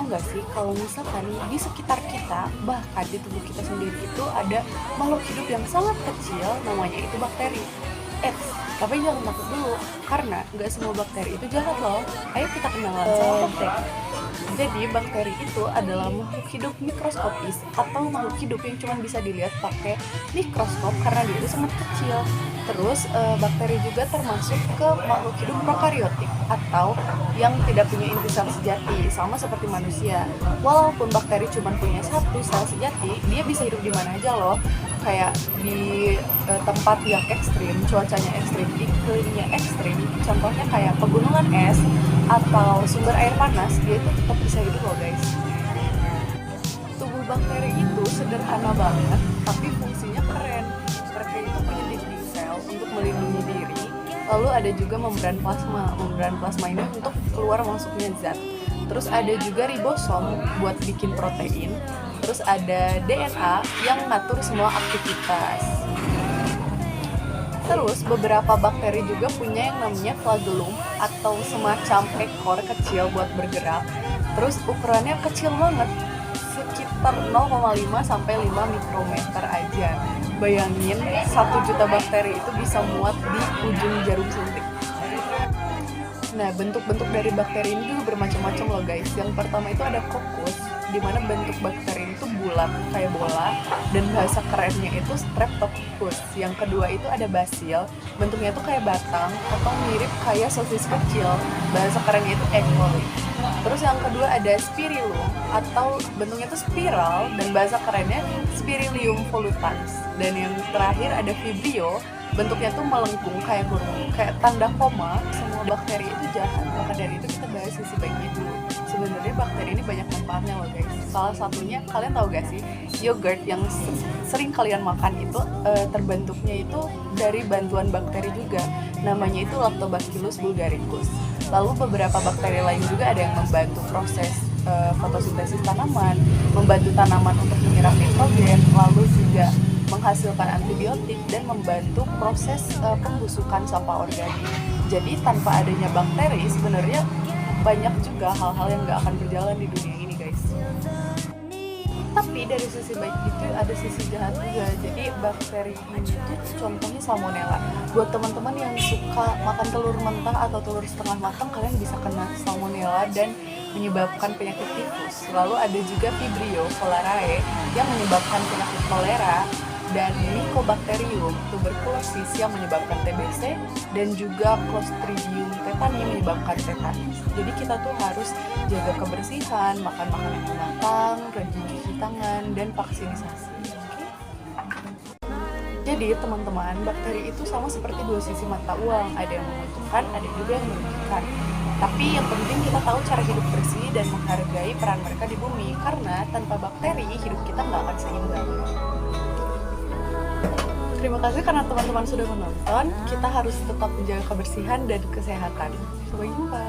tahu nggak sih kalau misalkan di sekitar kita, bahkan di tubuh kita sendiri itu ada makhluk hidup yang sangat kecil, namanya itu bakteri. Eits, tapi jangan takut dulu, karena nggak semua bakteri itu jahat loh. Ayo kita kenalan sama bakteri. Jadi bakteri itu adalah makhluk hidup mikroskopis atau makhluk hidup yang cuma bisa dilihat pakai mikroskop karena dia itu sangat kecil. Terus bakteri juga termasuk ke makhluk hidup prokariotik atau yang tidak punya inti sel sejati, sama seperti manusia. Walaupun bakteri cuma punya satu sel sejati, dia bisa hidup di mana aja loh. Kayak di tempat yang ekstrim, cuacanya ekstrim, iklimnya ekstrim, contohnya kayak pegunungan es atau sumber air panas, dia itu tetap bisa hidup loh guys. Tubuh bakteri itu sederhana banget, tapi fungsinya keren. Mereka itu punya dinding sel untuk melindungi diri, lalu ada juga membran plasma. Membran plasma ini untuk keluar masuknya zat. Terus ada juga ribosom buat bikin protein. Terus ada DNA yang ngatur semua aktivitas. Terus beberapa bakteri juga punya yang namanya flagellum atau semacam ekor kecil buat bergerak. Terus ukurannya kecil banget, sekitar 0,5 sampai 5 mikrometer aja. Bayangin 1 juta bakteri itu bisa muat di ujung jarum suntik. Nah, bentuk-bentuk dari bakteri ini juga bermacam-macam loh guys. Yang pertama itu ada kokus, di mana bentuk bakteri itu bulat kayak bola, dan bahasa kerennya itu streptococcus. Yang kedua itu ada basil, bentuknya itu kayak batang atau mirip kayak sosis kecil, bahasa kerennya itu E. coli. Terus yang kedua ada spirillum atau bentuknya itu spiral dan bahasa kerennya Spirillum volutans. Dan yang terakhir ada vibrio, bentuknya tuh melengkung kayak huruf, kayak tanda koma. Semua bakteri itu jahat, maka dari itu kita bahas sisi baiknya dulu. Sebenarnya bakteri ini banyak manfaatnya loh guys. Salah satunya, kalian tahu gak sih, yogurt yang sering kalian makan itu terbentuknya itu dari bantuan bakteri juga. Namanya itu Lactobacillus bulgaricus. Lalu beberapa bakteri lain juga ada yang membantu proses fotosintesis tanaman, membantu tanaman untuk menyerap nitrogen, lalu juga menghasilkan antibiotik dan membantu proses pembusukan sampah organik. Jadi tanpa adanya bakteri sebenarnya banyak juga hal-hal yang nggak akan berjalan di dunia ini guys. Tapi dari sisi baik itu ada sisi jahat juga. Jadi bakteri ini tuh contohnya salmonella. Buat teman-teman yang suka makan telur mentah atau telur setengah matang, kalian bisa kena salmonella dan menyebabkan penyakit tifus. Lalu ada juga Vibrio cholerae yang menyebabkan penyakit kolera, dan Mycobacterium tuberculosis yang menyebabkan TBC, dan juga Clostridium tetani menyebabkan tetanus. Jadi kita tuh harus jaga kebersihan, makan makanan yang matang, rajin cuci tangan, dan vaksinisasi. Jadi teman-teman, bakteri itu sama seperti dua sisi mata uang, ada yang menguntungkan, ada juga yang merugikan. Tapi yang penting kita tahu cara hidup bersih dan menghargai peran mereka di bumi, karena tanpa bakteri hidup kita nggak akan seimbang. Terima kasih karena teman-teman sudah menonton. Kita harus tetap menjaga kebersihan dan kesehatan. Sampai jumpa.